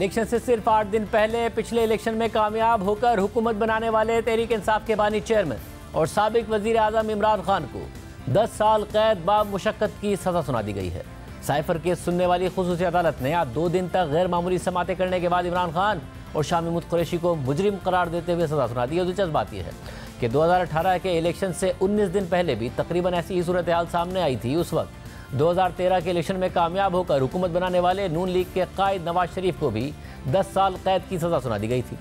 Election से सिर्फ 8 दिन पहले पिछले इलेक्शन में कामयाब होकर हुकूमत बनाने वाले तहरीक इंसाफ के बानी चेयरमैन और साबिक वजीर आजम इमरान खान को 10 साल कैद बा मुशक्कत की सजा सुना दी गई है। साइफर केस सुनने वाली खुसूसी अदालत ने आज 2 दिन तक गैर मामूली समातें करने के बाद इमरान खान और शाह महमूद कुरैशी को मुजरिम करार देते हुए सजा सुना दी है। दिलचस्प बात यह है कि 2018 के इलेक्शन से 19 दिन पहले भी तकरीबन ऐसी ही सूरत हाल सामने आई थी। उस वक्त 2013 के इलेक्शन में कामयाब होकर हुकूमत बनाने वाले नून लीग के कायद नवाज शरीफ को भी 10 साल कैद की सजा सुना दी गई थी।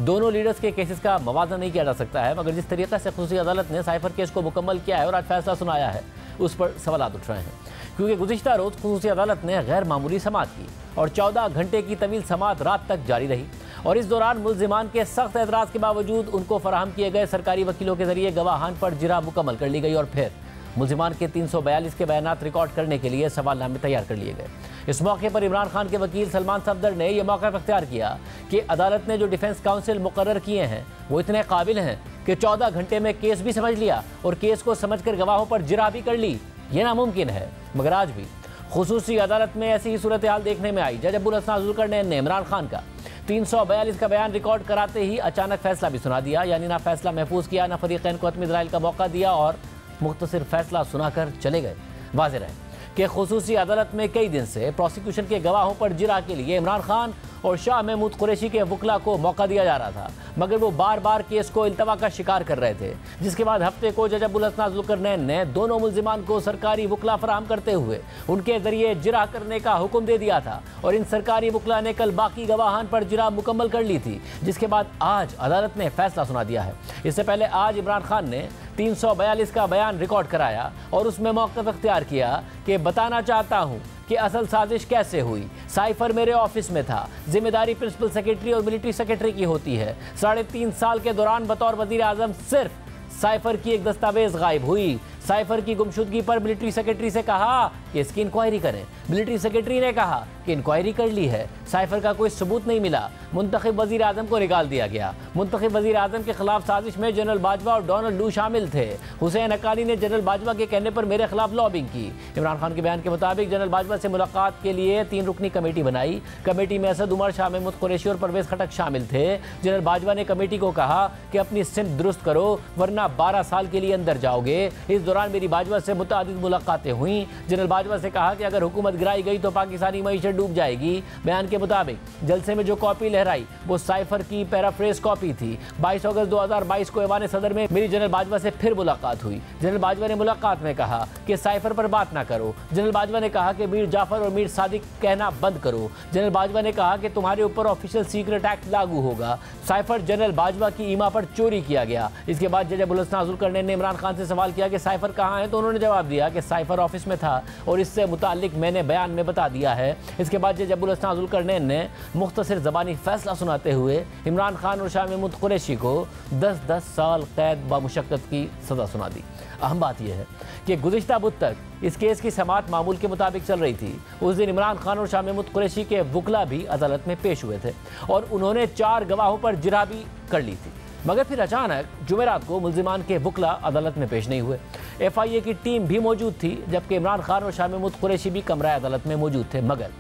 दोनों लीडर्स के केसेस का मवाज़ा नहीं किया जा सकता है, मगर जिस तरीके से खुसूसी अदालत ने साइफर केस को मुकम्मल किया है और आज फैसला सुनाया है, उस पर सवाल उठ रहे हैं। क्योंकि गुज़िश्ता रोज़ खुसूसी अदालत ने गैर मामूली समात की और 14 घंटे की तवील समात रात तक जारी रही और इस दौरान मुल्जिमान के सख्त एतराज़ के बावजूद उनको फराहम किए गए सरकारी वकीलों के जरिए गवाहान पर जिरा मुकम्मल कर ली गई और फिर मुल्जिमान के 342 के बयानात रिकॉर्ड करने के लिए सवालनामे तैयार कर लिए गए। इस मौके पर इमरान खान के वकील सलमान सफदर ने यह मौका अख्तियार किया कि अदालत ने जो डिफेंस काउंसिल मुकर्रर किए हैं वो इतने काबिल हैं कि 14 घंटे में केस भी समझ लिया और केस को समझकर गवाहों पर जिरा भी कर ली। ये नामुमकिन है, मगर आज भी खुसूसी अदालत में ऐसी ही सूरत हाल देखने में आई। जज अब्दुल हसन जुल्करनैन ने इमरान खान का 342 का बयान रिकॉर्ड कराते ही अचानक फैसला भी सुना दिया, यानी ना फैसला महफूज किया, ना फरीकैन को हतमी दलाइल का मौका दिया और मुख्तसर फैसला सुनाकर चले गए। वाज़ेह रहे कि खुसूसी अदालत में कई दिन से प्रोसिक्यूशन के गवाहों पर जिरा के लिए इमरान खान और शाह महमूद कुरैशी के वकला को मौका दिया जा रहा था, मगर वो बार बार केस को इल्तवा का शिकार कर रहे थे। जिसके बाद हफ्ते को जज अब्दुल हसन जुल्करनैन ने दोनों मुल्जिमान को सरकारी वकला फराहम करते हुए उनके जरिए जिरा करने का हुक्म दे दिया था और इन सरकारी वकला ने कल बाकी गवाहान पर जिरा मुकम्मल कर ली थी, जिसके बाद आज अदालत ने फैसला सुना दिया है। इससे पहले आज इमरान खान ने 342 का बयान रिकॉर्ड कराया और उसमें मौक़िफ़ अख्तियार किया कि बताना चाहता हूँ कि असल साजिश कैसे हुई। साइफर मेरे ऑफिस में था, जिम्मेदारी प्रिंसिपल सेक्रेटरी और मिलिट्री सेक्रेटरी की होती है। 3.5 साल के दौरान बतौर वजीर आजम सिर्फ साइफर की एक दस्तावेज गायब हुई। साइफर की गुमशुदगी पर मिलिट्री सेक्रेटरी से कहा कि इसकी इंक्वायरी करें। मिलिट्री सेक्रेटरी ने कहा कि इंक्वायरी कर ली है, साइफर का कोई सबूत नहीं मिला। मुंतखब वजीर आजम को निकाल दिया गया। मुंतखब वजीर आजम के खिलाफ साजिश में जनरल बाजवा और डोनाल्ड लू शामिल थे। हुसैन हक्कानी ने जनरल बाजवा के कहने पर मेरे खिलाफ लॉबिंग की। इमरान खान के बयान के मुताबिक जनरल बाजवा से मुलाकात के लिए 3 रुकनी कमेटी बनाई। कमेटी में असद उमर, शाह महमूद कुरैशी और परवेज खटक शामिल थे। जनरल बाजवा ने कमेटी को कहा कि अपनी सिमत दुरुस्त करो वरना 12 साल के लिए अंदर जाओगे। इस दौरान मेरी बाजवा से मुतादिद मुलाकातें हुई। जनरल बाजवा से कहा कि अगर हुकूमत गिराई गई तो पाकिस्तानी मईशत डूब जाएगी। बयान के मुताबिक जलसे में जो कॉपी लहराई वो साइफर की पैराफ्रेज कॉपी थी। 22 अगस्त 2022 को ऐवान सदर में मेरी जनरल बाजवा से फिर मुलाकात हुई। जनरल बाजवा ने मुलाकात में कहा कि साइफर पर बात ना करो। जनरल बाजवा ने कहा कि मीर जाफर और मीर सादिक कहना बंद करो। जनरल बाजवा ने कहा कि तुम्हारे ऊपर ऑफिशियल सीक्रेट एक्ट लागू होगा। साइफर जनरल बाजवा की ईमा पर चोरी किया गया। इसके बाद जज अब्दुल हसन जुल्करनैन ने इमरान खान से सवाल किया कि साइफर कहाँ है, तो उन्होंने जवाब दिया कि साइफर ऑफिस में था और इससे मुताल्लिक मैंने बयान में बता दिया है। इसके बाद जज अब्दुल हसन जुल्करनैन ने मुख्तसर ज़बानी फैसला सुनाते हुए इमरान खान और शाह महमूद कुरैशी को 10-10 साल कैद बामुशक्कत की सज़ा सुना दी। अहम बात यह है कि गुज़िश्ता बुध तक इस केस की समात मामूल के मुताबिक चल रही थी। उस दिन इमरान खान और शाह महमूद कुरैशी के वकला भी अदालत में पेश हुए थे और उन्होंने 4 गवाहों पर जिरा भी कर ली थी, मगर फिर अचानक जुमेरात को मुल्जिमान के वकला अदालत में पेश नहीं हुए। FIA की टीम भी मौजूद थी, जबकि इमरान खान और शाह महमूद कुरैशी भी कमरा अदालत में मौजूद थे, मगर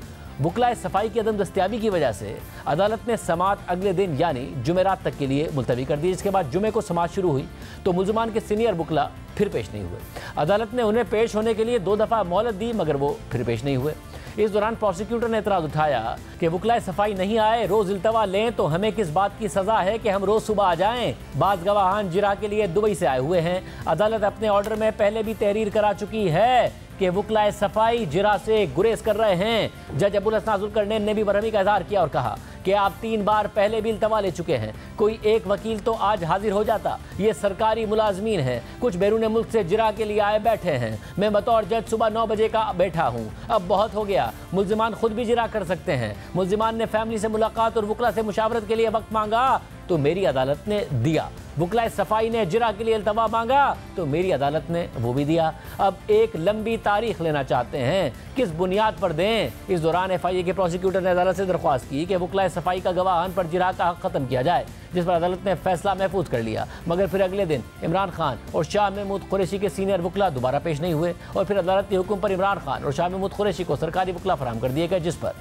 वकला सफाई की अदम दस्तियाबी की वजह से अदालत ने समात अगले दिन यानी जुमेरात तक के लिए मुलतवी कर दी। इसके बाद जुमे को समात शुरू हुई तो मुल्जिमान के सीनियर वकला फिर पेश नहीं हुए। अदालत ने उन्हें पेश होने के लिए 2 दफ़ा मोहलत दी, मगर वो फिर पेश नहीं हुए। इस दौरान प्रोसिक्यूटर ने एतराज़ उठाया कि वकला सफाई नहीं आए, रोज़ इल्तवा लें तो हमें किस बात की सज़ा है कि हम रोज़ सुबह आ जाएं। बाज़ गवाहान जिरा के लिए दुबई से आए हुए हैं। अदालत अपने ऑर्डर में पहले भी तहरीर करा चुकी है कि वकला सफाई जिरा से गुरेज कर रहे हैं। जज अब्दुल हसन जुल्करनैन ने भी बरहमी का इजहार किया और कहा कि आप 3 बार पहले भी इल्तवा ले चुके हैं, कोई एक वकील तो आज हाजिर हो जाता। ये सरकारी मुलाजमीन हैं, कुछ बैरून मुल्क से जिरा के लिए आए बैठे हैं। मैं बतौर जज सुबह 9 बजे का बैठा हूँ, अब बहुत हो गया। मुल्जिमान खुद भी जिरा कर सकते हैं। मुल्जिमान ने फैमिली से मुलाकात और वकला से मुशावरत के लिए वक्त मांगा तो मेरी अदालत ने दिया। वकलाए सफाई ने जिरा के लिए इल्तवा मांगा तो मेरी अदालत ने वो भी दिया। अब एक लंबी तारीख लेना चाहते हैं, किस बुनियाद पर दें? इस दौरान FIA के प्रोसिक्यूटर ने अदालत से दरख्वास्त की कि वकलाए सफाई का गवाहान पर जिरा का हक खत्म किया जाए, जिस पर अदालत ने फैसला महफूज कर लिया। मगर फिर अगले दिन इमरान खान और शाह महमूद कुरैशी के सीनियर वकला दोबारा पेश नहीं हुए और फिर अदालत के हुक्म पर इमरान खान और शाह महमूद कुरैशी को सरकारी वकला फराहम कर दिए गए, जिस पर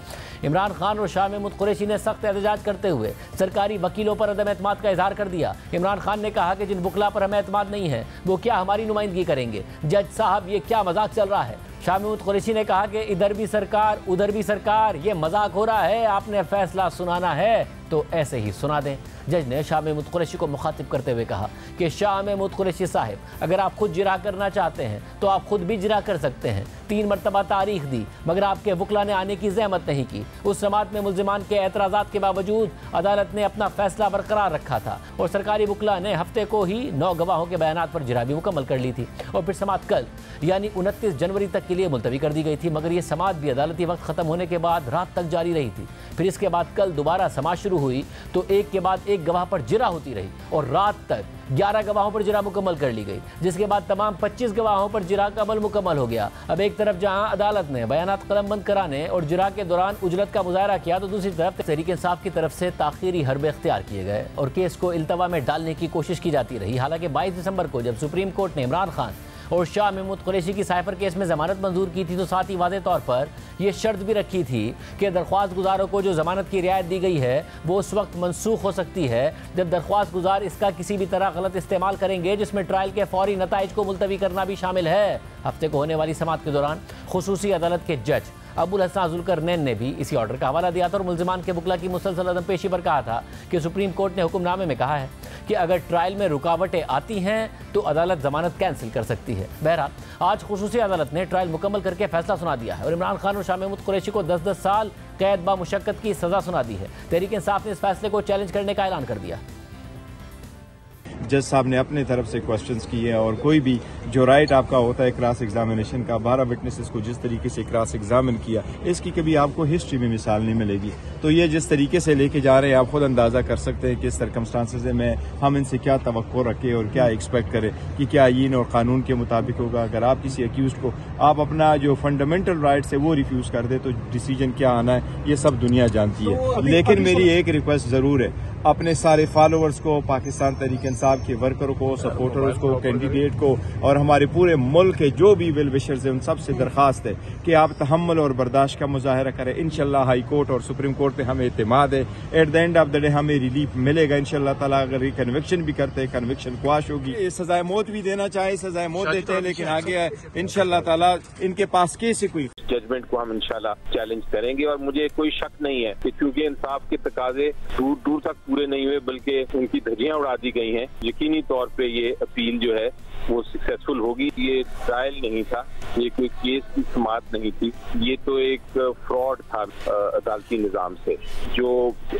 इमरान खान और शाह महमूद कुरैशी ने सख्त एहतजाज करते हुए सरकारी वकीलों पर अदम एतमाद का इजहार कर दिया। इमरान खान ने कहा कि जिन वकला पर हमें एतमाद नहीं है वो क्या हमारी नुमाइंदगी करेंगे? जज साहब, ये क्या मजाक चल रहा है? शाह महमूद कुरैशी ने कहा कि इधर भी सरकार उधर भी सरकार, ये मजाक हो रहा है। आपने फैसला सुनाना है तो ऐसे ही सुना दें। जज ने शाह महमूद कुरैशी को मुखातिब करते हुए कहा कि शाह महमूद कुरैशी साहिब, अगर आप खुद जिरा करना चाहते हैं तो आप खुद भी जिरा कर सकते हैं। 3 मरतबा तारीख दी मगर आपके वकला ने आने की जहमत नहीं की। उस समात में मुल्जिमान के एतराज़ात के बावजूद अदालत ने अपना फैसला बरकरार रखा था और सरकारी वकला ने हफ्ते को ही 9 गवाहों के बयानात पर जिरा भी मुकम्मल कर ली थी और फिर समात कल यानी 29 जनवरी तक के लिए मुलतवी कर दी गई थी। मगर ये समात भी अदालती वक्त ख़त्म होने के बाद रात तक जारी रही थी। फिर इसके बाद कल दोबारा समात शुरू हुई तो एक के बाद एक गवाह पर जिरा होती रही और रात तक 11 गवाहों पर जिरा मुकम्मल कर ली गई, जिसके बाद तमाम 25 गवाहों पर जिरा का अमल मुकम्मल हो गया। अब एक तरफ जहां अदालत ने बयानात कलमबंद कराने और जिरा के दौरान उजरत का मुजाहरा किया तो दूसरी तरफ तहरीक इंसाफ की तरफ से ताखीरी हरबे इख्तियार किए गए और केस को इल्तवा में डालने की कोशिश की जाती रही। हालांकि 22 दिसंबर को जब सुप्रीम कोर्ट ने इमरान खान और शाह महमूद कुरैशी की साइफर केस में जमानत मंजूर की थी तो साथ ही वाज़ेह तौर पर यह शर्त भी रखी थी कि दरख्वास्त गुजारों को जो जमानत की रियायत दी गई है वो उस वक्त मनसूख हो सकती है जब दरख्वास्त गुजार इसका किसी भी तरह गलत इस्तेमाल करेंगे, जिसमें ट्रायल के फौरी नताइज को मुलतवी करना भी शामिल है। हफ्ते को होने वाली समात के दौरान खुसूसी अदालत के जज अबुल हसन जुल्करनैन ने भी इसी ऑर्डर का हवाला दिया था और मुल्जिमान के वकला की मुसलसल अदम पेशी पर कहा था कि सुप्रीम कोर्ट ने हुक्मनामे में कहा है कि अगर ट्रायल में रुकावटें आती हैं तो अदालत जमानत कैंसिल कर सकती है। बहरहाल आज खुसूसी अदालत ने ट्रायल मुकम्मल करके फैसला सुना दिया है और इमरान खान और शाह महमूद कुरैशी को 10-10 साल कैद बा मुशक्कत की सजा सुना दी है। तहरीक इंसाफ ने इस फैसले को चैलेंज करने का ऐलान कर दिया। जज साहब ने अपने तरफ से क्वेश्चंस किए और कोई भी जो राइट आपका होता है क्रॉस एग्जामिनेशन का, 12 विटनेसेस को जिस तरीके से क्रॉस एग्जामिन किया, इसकी कभी आपको हिस्ट्री में मिसाल नहीं मिलेगी। तो ये जिस तरीके से लेके जा रहे हैं आप खुद अंदाजा कर सकते हैं कि इस सर्कमस्टांसेस में हम इनसे क्या तवक्को रखें और क्या एक्सपेक्ट करें कि क्या आईन और कानून के मुताबिक होगा। अगर आप किसी अक्यूज को आप अपना जो फंडामेंटल राइट्स है वो रिफ्यूज कर दे तो डिसीजन क्या आना है ये सब दुनिया जानती है। लेकिन मेरी एक रिक्वेस्ट जरूर है, अपने सारे फॉलोअर्स को, पाकिस्तान तहरीक इंसाफ के वर्करों को, सपोर्टर्स को, कैंडिडेट को और हमारे पूरे मुल्क के जो भी वेल विशर्स हैं उन सब से दरखास्त है कि आप तहम्मुल और बर्दाश्त का मुजाहरा करें। इंशाल्लाह हाई कोर्ट और सुप्रीम कोर्ट पे हमें एतमाद है। At the end of the day हमें रिलीफ मिलेगा इंशाल्लाह ताला। अगर ये कन्विक्शन भी करते हैं, कन्विक्शन क्वाश होगी। सजाए मौत भी देना चाहे सजाए मौत देते हैं, लेकिन आगे इंशाल्लाह ताला इनके पास केस है कोई जजमेंट को हम इंशाल्लाह चैलेंज करेंगे। और मुझे कोई शक नहीं है कि क्योंकि इंसाफ के तकाजे दूर दूर तक पूरे नहीं हुए बल्कि उनकी धज्जियां उड़ा दी गई हैं, यकीनी तौर पे ये अपील जो है वो सक्सेसफुल होगी। ये ट्रायल नहीं था, ये कोई केस की समाअत नहीं थी, ये तो एक फ्रॉड था अदालती निजाम से। जो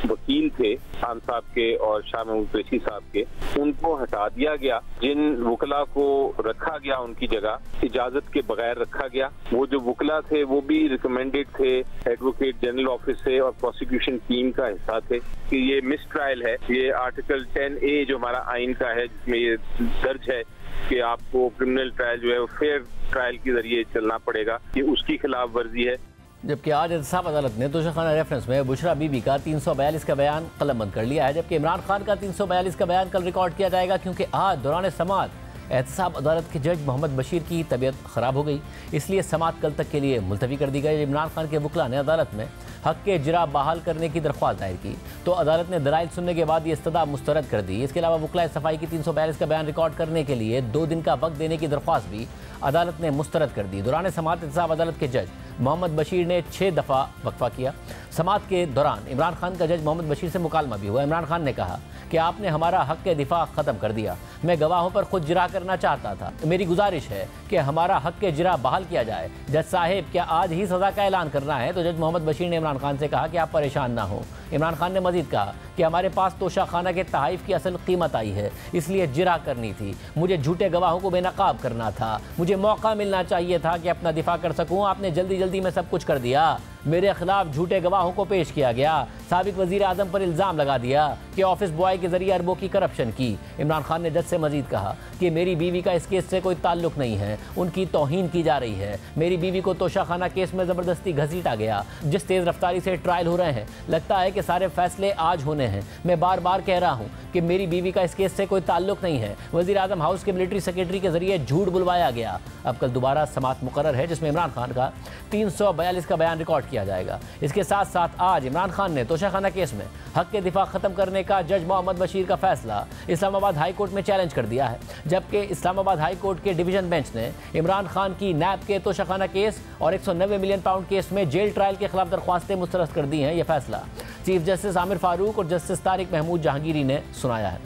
वकील थे खान साहब के और शाह महमूद कुरैशी साहब के, उनको हटा दिया गया। जिन वकला को रखा गया उनकी जगह इजाजत के बगैर रखा गया। वो जो वकला थे वो भी रिकमेंडेड थे एडवोकेट जनरल ऑफिस से और प्रोसिक्यूशन टीम का हिस्सा थे कि ये मिस ट्रायल है। ये आर्टिकल 10A जो हमारा आइन का है जिसमें ये दर्ज है कि आपको क्रिमिनल ट्रायल जो है वो फेयर ट्रायल के जरिए चलना पड़ेगा, ये उसकी खिलाफ वर्जी है। जबकि आज इंसाफ अदालत ने तोशाखाना रेफरेंस में बुशरा बीबी का 342 का बयान कलमबंद कर लिया है, जबकि इमरान खान का 342 का बयान कल रिकॉर्ड किया जाएगा क्योंकि आज दौरान समात एहतसाब अदालत के जज मोहम्मद बशीर की तबीयत ख़राब हो गई, इसलिए समात कल तक के लिए मुलतवी कर दी गई। इमरान खान के वकला ने अदालत में हक के जिरा बहाल करने की दरख्वास्त दायर की तो अदालत ने दलाइल सुनने के बाद ये इस्तदा मुस्तरद कर दी। इसके अलावा वकलाए सफाई की 342 का बयान रिकॉर्ड करने के लिए 2 दिन का वक्त देने की दरख्वास्त भी अदालत ने मुस्तरद कर दी। दौरान समात एहतसाब अदालत के जज मोहम्मद बशीर ने 6 दफ़ा वक्फा किया। समात के दौरान इमरान खान का जज मोहम्मद बशीर से मुकालमा भी हुआ। इमरान खान ने कहा कि आपने हमारा हक के दिफा ख़त्म कर दिया, मैं गवाहों पर खुद जिरा करना चाहता था, मेरी गुजारिश है कि हमारा हक के जिरा बहाल किया जाए। जज साहिब क्या आज ही सज़ा का ऐलान करना है? तो जज मोहम्मद बशीर ने इमरान खान से कहा कि आप परेशान ना हो। इमरान खान ने मजीद कहा कि हमारे पास तोशाखाना के तहाइफ की असल कीमत आई है, इसलिए जिरा करनी थी, मुझे झूठे गवाहों को बेनकाब करना था, मुझे मौका मिलना चाहिए था कि अपना दिफा कर सकूँ, आपने जल्दी जल्दी में सब कुछ कर दिया। मेरे खिलाफ झूठे गवाहों को पेश किया गया। साबिक वजीर आजम पर इल्ज़ाम लगा दिया कि ऑफिस बॉय के जरिए अरबों की करप्शन की। इमरान खान ने जज से मजीद कहा कि मेरी बीवी का इस केस से कोई ताल्लुक नहीं है, उनकी तौहीन की जा रही है। मेरी बीवी को तोशाखाना केस में ज़बरदस्ती घसीटा गया। जिस तेज़ रफ्तारी से ट्रायल हो रहे हैं, लगता है कि सारे फैसले आज होने हैं। मैं बार बार कह रहा हूँ कि मेरी बीवी का इस केस से कोई ताल्लुक नहीं है। वज़ीर आज़म हाउस के मिलिट्री सेक्रेटरी के जरिए झूठ बुलवाया गया। अब कल दोबारा समाअत मुकर्रर है, जिसमें इमरान खान का 342 का बयान रिकॉर्ड किया जाएगा। इसके साथ साथ आज इमरान खान ने तोशाखाना केस में हक के दिफा खत्म करने का जज मोहम्मद बशीर का फैसला इस्लामाबाद हाई कोर्ट में चैलेंज कर दिया है, जबकि इस्लामाबाद हाई कोर्ट के डिवीजन बेंच ने इमरान खान की नैब के तोशाखाना केस और 190 मिलियन पाउंड केस में जेल ट्रायल के खिलाफ दरख्वास्तें मुस्तरद कर दी हैं। यह फैसला चीफ जस्टिस आमिर फारूक और जस्टिस तारिक महमूद जहांगीरी ने सुनाया है।